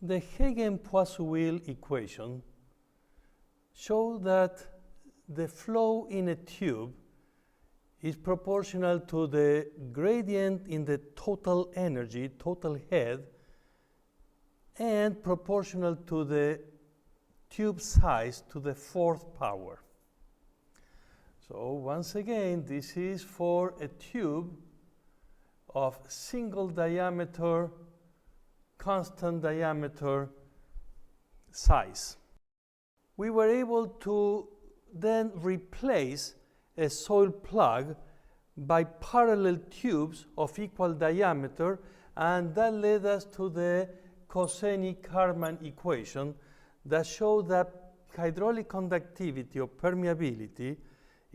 The Hagen-Poiseuille equation shows that the flow in a tube is proportional to the gradient in the total energy, total head, and proportional to the tube size to the fourth power. So once again, this is for a tube of single diameter, constant diameter size. We were able to then replace a soil plug by parallel tubes of equal diameter, and that led us to the Kozeny-Carman equation that showed that hydraulic conductivity or permeability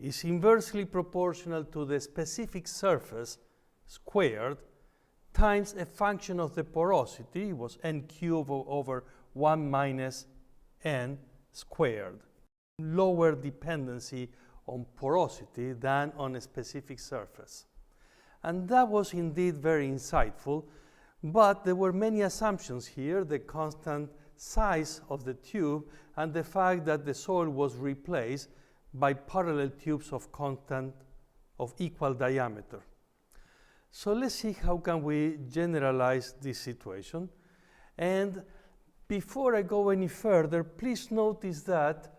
is inversely proportional to the specific surface squared times a function of the porosity, it was n cubed over 1 minus n squared. Lower dependency on porosity than on a specific surface. And that was indeed very insightful, but there were many assumptions here, the constant size of the tube and the fact that the soil was replaced by parallel tubes of equal diameter. So let's see how can we generalize this situation. And before I go any further, please notice that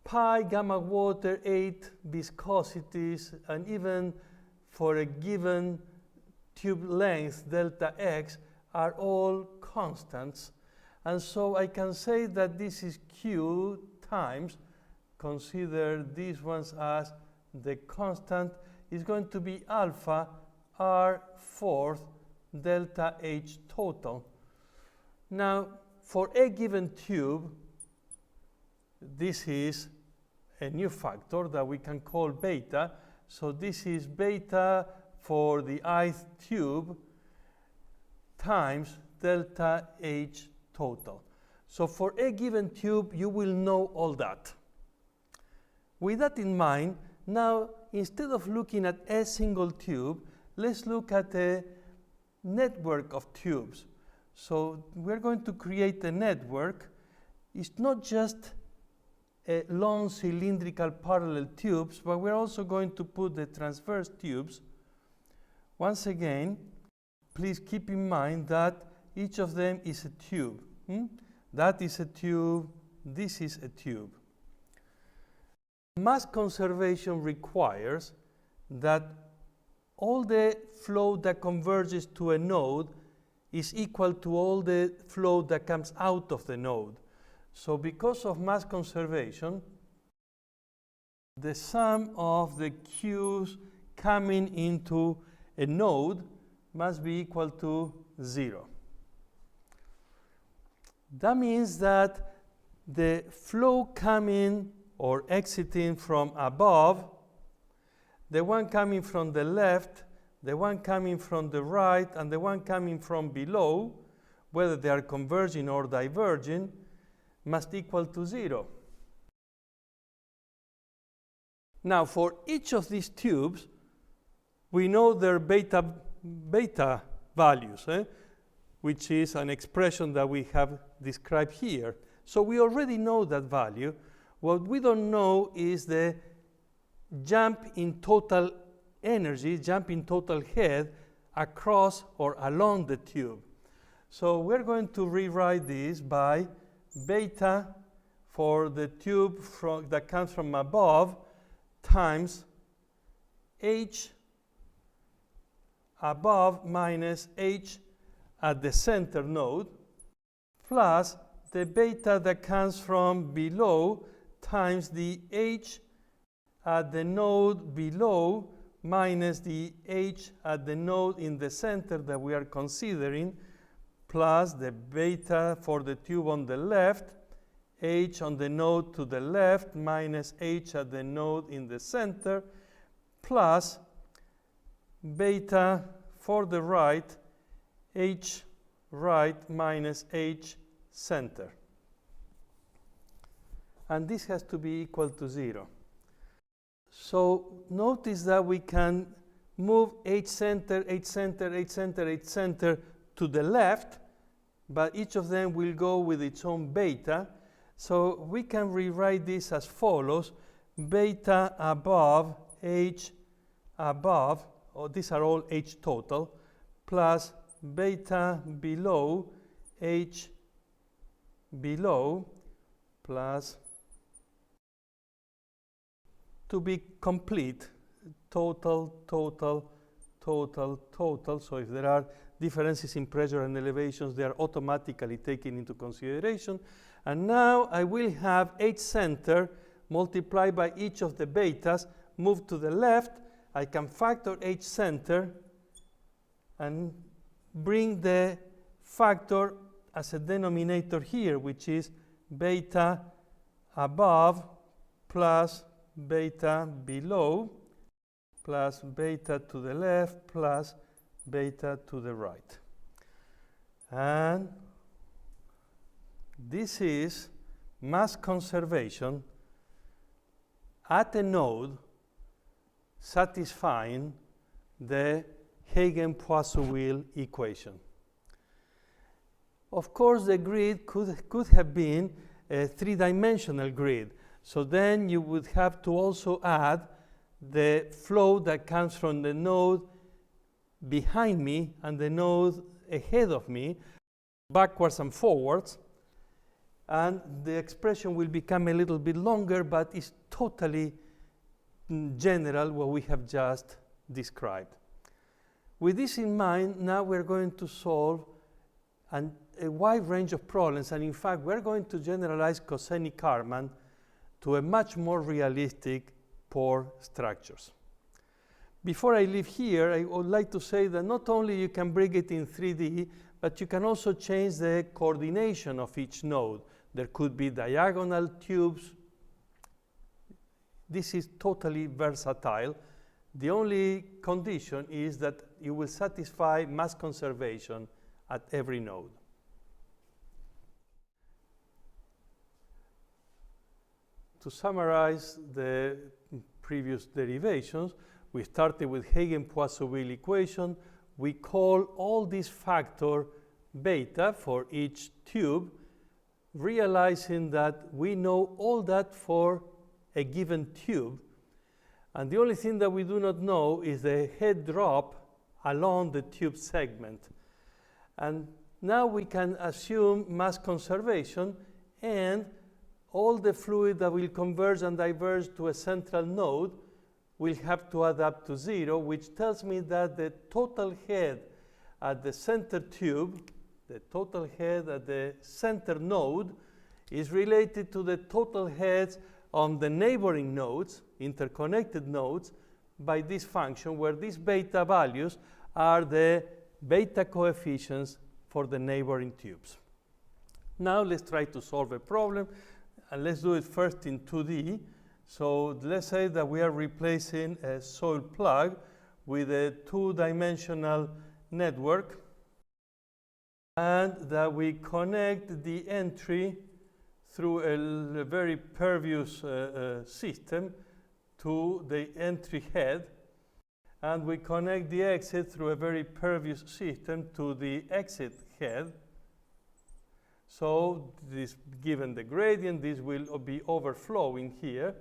pi, gamma water, 8 viscosities, and even for a given tube length, delta x, are all constants. And so I can say that this is Q times, consider these ones as the constant, is going to be alpha r fourth delta h total. Now, for a given tube, this is a new factor that we can call beta. So this is beta for the ith tube times delta H total. So for a given tube, you will know all that. With that in mind, now instead of looking at a single tube, let's look at a network of tubes. So we're going to create a network. It's not just a long cylindrical parallel tubes, but we're also going to put the transverse tubes. Once again, please keep in mind that each of them is a tube. That is a tube, this is a tube. Mass conservation requires that all the flow that converges to a node is equal to all the flow that comes out of the node. So because of mass conservation, the sum of the Q's coming into a node must be equal to 0. That means that the flow coming or exiting from above, the one coming from the left, the one coming from the right, and the one coming from below, whether they are converging or diverging, must equal to 0. Now, for each of these tubes, we know their beta values, which is an expression that we have described here. So we already know that value. What we don't know is the jump in total energy, jump in total head across or along the tube. So we're going to rewrite this by beta for the tube that comes from above times h above minus h at the center node plus the beta that comes from below times the h at the node below minus the h at the node in the center that we are considering, plus the beta for the tube on the left, h on the node to the left minus h at the node in the center, plus beta for the right, h right minus h center. And this has to be equal to 0. So notice that we can move h center, h center, h center, h center to the left but each of them will go with its own beta. So we can rewrite this as follows: beta above H above, or these are all H total, plus beta below H below, plus, to be complete, total, total, total, total. So if there are differences in pressure and elevations, they are automatically taken into consideration. And now I will have H center multiplied by each of the betas, move to the left. I can factor H center and bring the factor as a denominator here, which is beta above plus beta below plus beta to the left plus beta to the right. And this is mass conservation at a node satisfying the Hagen-Poiseuille equation. Of course, the grid could have been a three-dimensional grid. So then you would have to also add the flow that comes from the node behind me and the node ahead of me, backwards and forwards. And the expression will become a little bit longer, but it's totally general what we have just described. With this in mind, now we're going to solve a wide range of problems, and in fact, we're going to generalize Kozeny-Carman to a much more realistic pore structures. Before I leave here, I would like to say that not only you can bring it in 3D, but you can also change the coordination of each node. There could be diagonal tubes. This is totally versatile. The only condition is that you will satisfy mass conservation at every node. To summarize the previous derivations, we started with Hagen-Poiseuille equation. We call all these factor beta for each tube, realizing that we know all that for a given tube. And the only thing that we do not know is the head drop along the tube segment. And now we can assume mass conservation, and all the fluid that will converge and diverge to a central node will have to add up to 0, which tells me that the total head at the center tube, the total head at the center node, is related to the total heads on the neighboring nodes, interconnected nodes, by this function, where these beta values are the beta coefficients for the neighboring tubes. Now let's try to solve a problem, and let's do it first in 2D. So let's say that we are replacing a soil plug with a two-dimensional network, and that we connect the entry through a very pervious system to the entry head, and we connect the exit through a very pervious system to the exit head. So this, given the gradient, this will be overflowing here.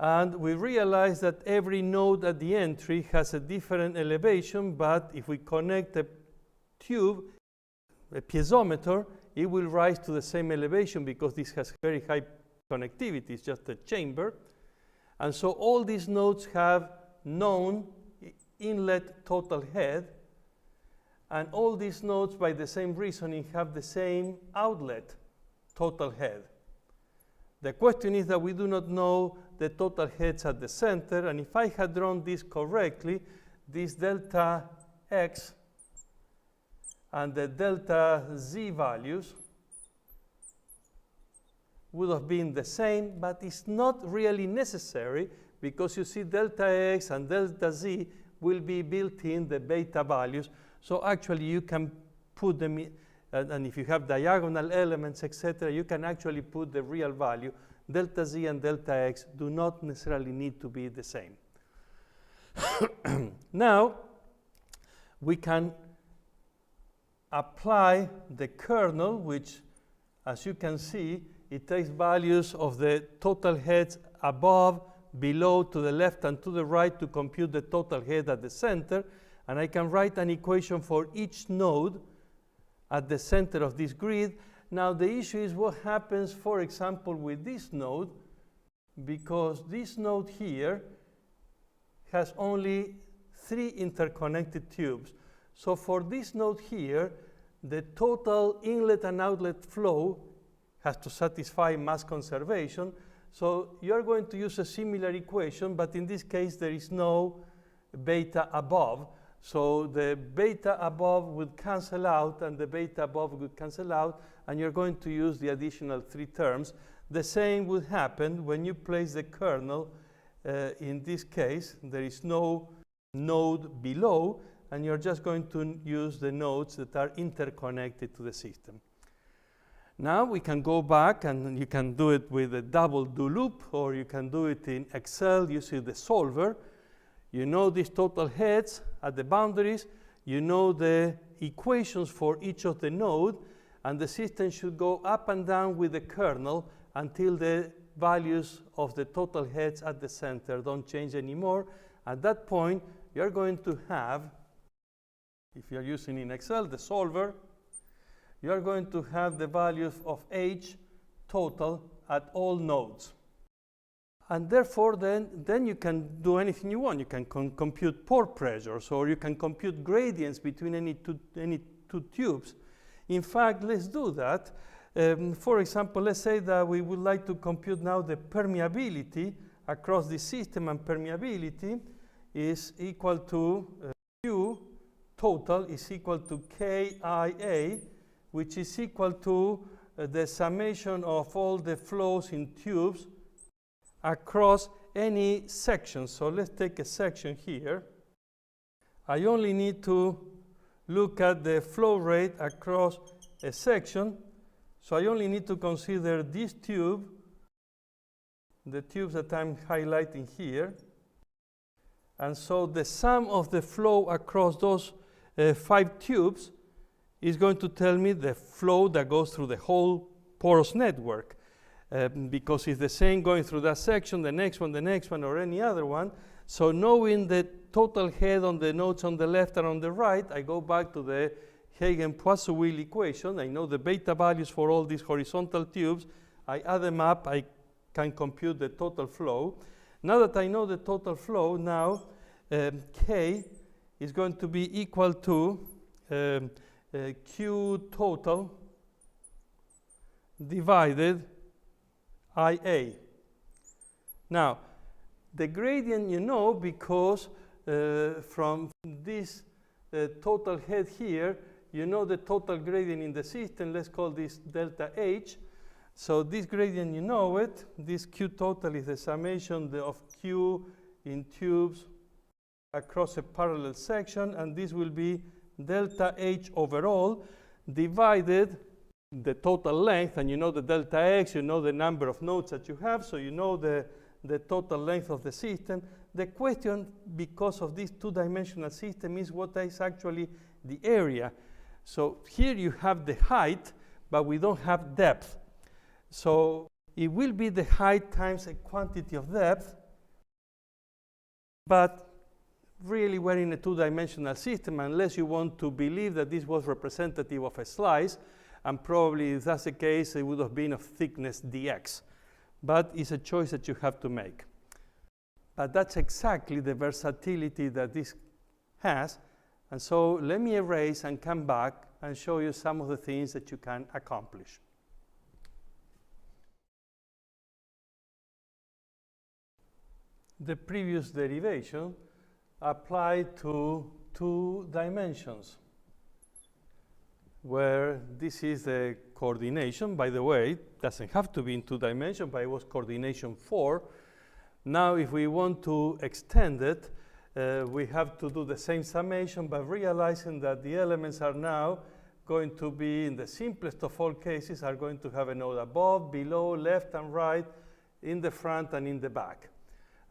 And we realize that every node at the entry has a different elevation, but if we connect a tube, a piezometer, it will rise to the same elevation because this has very high connectivity. It's just a chamber. And so all these nodes have known inlet total head, and all these nodes, by the same reasoning, have the same outlet total head. The question is that we do not know the total heads at the center, and if I had drawn this correctly, this delta x and the delta z values would have been the same, but it's not really necessary, because you see delta x and delta z will be built in the beta values. So actually you can put them in, and if you have diagonal elements, etc., you can actually put the real value. Delta z and delta x do not necessarily need to be the same. Now we can apply the kernel, which, as you can see, it takes values of the total heads above, below, to the left, and to the right to compute the total head at the center. And I can write an equation for each node at the center of this grid. Now, the issue is what happens, for example, with this node, because this node here has only 3 interconnected tubes. So for this node here, the total inlet and outlet flow has to satisfy mass conservation. So you're going to use a similar equation, but in this case, there is no beta above. So the beta above would cancel out, and the beta above would cancel out, and you're going to use the additional 3 terms. The same would happen when you place the kernel. In this case, there is no node below, and you're just going to use the nodes that are interconnected to the system. Now we can go back, and you can do it with a double do loop, or you can do it in Excel using the solver. You know these total heads at the boundaries. You know the equations for each of the nodes, and the system should go up and down with the kernel until the values of the total heads at the center don't change anymore. At that point, you're going to have, if you're using in Excel the solver, you're going to have the values of H total at all nodes. And therefore, then you can do anything you want. You can compute pore pressures, or you can compute gradients between any two tubes. In fact, let's do that. For example, let's say that we would like to compute now the permeability across the system, and permeability is equal to Q total is equal to KIA, which is equal to the summation of all the flows in tubes across any section. So let's take a section here. I only need to look at the flow rate across a section. So I only need to consider this tube, the tubes that I'm highlighting here. And so the sum of the flow across those 5 tubes is going to tell me the flow that goes through the whole porous network. Because it's the same going through that section, the next one, or any other one. So knowing the total head on the nodes on the left and on the right, I go back to the Hagen-Poiseuille equation. I know the beta values for all these horizontal tubes. I add them up. I can compute the total flow. Now that I know the total flow, now K is going to be equal to Q total divided IA. Now, the gradient you know because from this total head here, you know the total gradient in the system. Let's call this delta H. So this gradient, you know it. This Q total is the summation of Q in tubes across a parallel section, and this will be delta H overall divided the total length, and you know the delta X, you know the number of nodes that you have, so you know the total length of the system. The question, because of this two-dimensional system, is what is actually the area. So here you have the height, but we don't have depth. So it will be the height times a quantity of depth, but really we're in a two-dimensional system unless you want to believe that this was representative of a slice, and probably if that's the case, it would have been of thickness dx. But it's a choice that you have to make. But that's exactly the versatility that this has. And so let me erase and come back and show you some of the things that you can accomplish. The previous derivation applied to 2 dimensions, where this is the coordination. By the way, it doesn't have to be in 2 dimensions, but it was coordination 4. Now, if we want to extend it, we have to do the same summation, but realizing that the elements are now going to be, in the simplest of all cases, are going to have a node above, below, left, and right, in the front and in the back.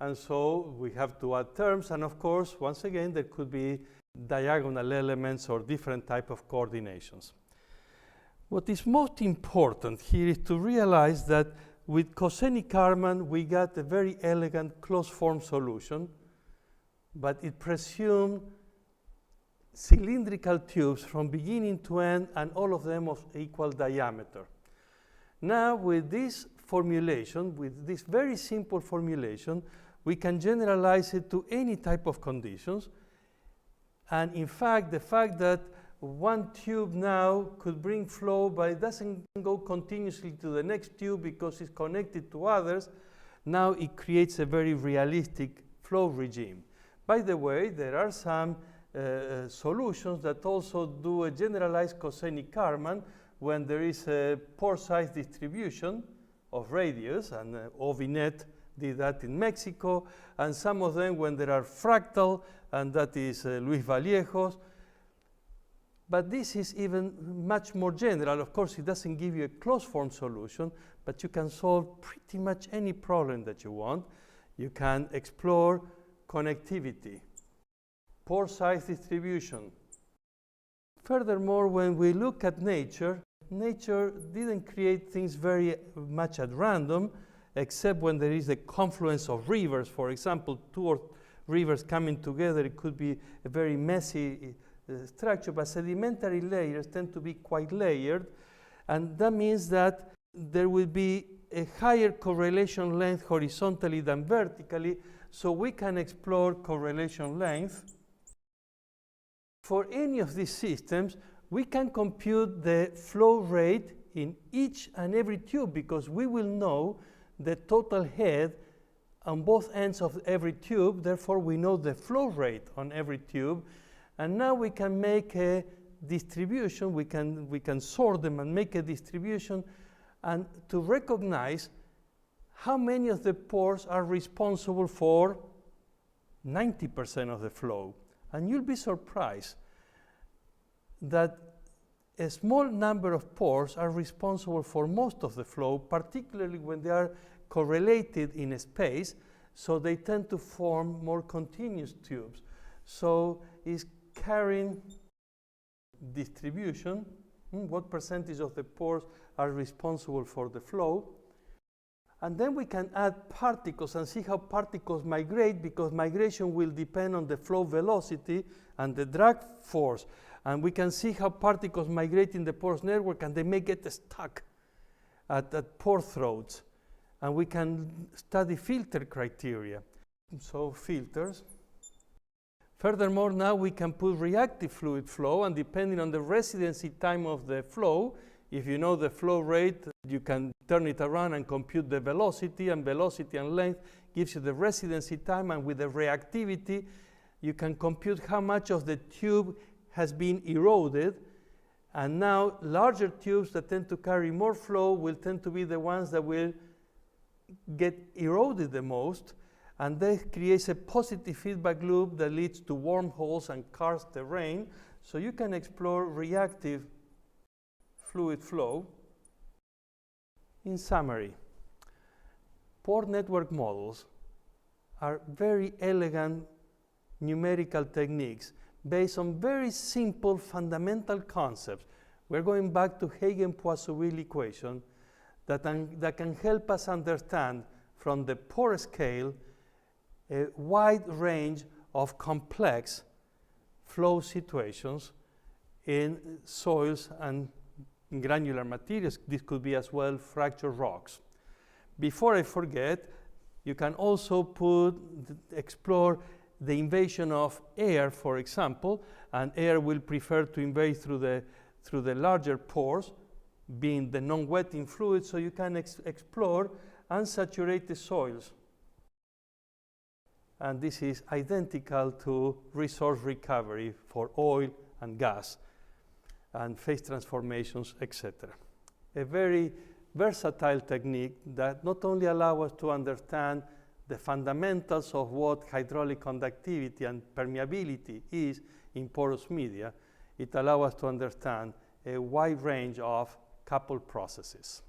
And so we have to add terms, and of course, once again, there could be diagonal elements or different type of coordinations. What is most important here is to realize that with Kozeny-Carman we got a very elegant closed-form solution, but it presumed cylindrical tubes from beginning to end and all of them of equal diameter. Now with this formulation, with this very simple formulation, we can generalize it to any type of conditions. And in fact, the fact that one tube now could bring flow but it doesn't go continuously to the next tube because it's connected to others, now it creates a very realistic flow regime. By the way, there are some solutions that also do a generalized Kozeny-Carman when there is a pore size distribution of radius, and Ovinet did that in Mexico, and some of them when there are fractal, and that is Luis Vallejos. But this is even much more general. Of course, it doesn't give you a closed-form solution, but you can solve pretty much any problem that you want. You can explore connectivity, pore size distribution. Furthermore, when we look at nature, nature didn't create things very much at random, except when there is a confluence of rivers. For example, two or rivers coming together, it could be a very messy structure, but sedimentary layers tend to be quite layered, and that means that there will be a higher correlation length horizontally than vertically, so we can explore correlation length. For any of these systems, we can compute the flow rate in each and every tube because we will know the total head on both ends of every tube, therefore we know the flow rate on every tube. And now we can make a distribution, we can sort them and make a distribution and to recognize how many of the pores are responsible for 90% of the flow. And you'll be surprised that a small number of pores are responsible for most of the flow, particularly when they are correlated in a space, so they tend to form more continuous tubes. So it's carrying distribution, what percentage of the pores are responsible for the flow. And then we can add particles and see how particles migrate, because migration will depend on the flow velocity and the drag force. And we can see how particles migrate in the pores network and they may get stuck at pore throats. And we can study filter criteria. So filters. Furthermore, now we can put reactive fluid flow, and depending on the residency time of the flow, if you know the flow rate, you can turn it around and compute the velocity and length gives you the residency time, and with the reactivity, you can compute how much of the tube has been eroded. And now larger tubes that tend to carry more flow will tend to be the ones that will get eroded the most, and that creates a positive feedback loop that leads to wormholes and karst terrain. So you can explore reactive fluid flow. In summary, pore network models are very elegant numerical techniques based on very simple fundamental concepts. We're going back to Hagen-Poiseuille equation that can help us understand from the pore scale a wide range of complex flow situations in soils and granular materials. This could be as well fractured rocks. Before I forget, you can also explore the invasion of air, for example, and air will prefer to invade through the larger pores, being the non-wetting fluid, so you can explore unsaturated soils. And this is identical to resource recovery for oil and gas and phase transformations, etc. A very versatile technique that not only allows us to understand the fundamentals of what hydraulic conductivity and permeability is in porous media, it allows us to understand a wide range of coupled processes.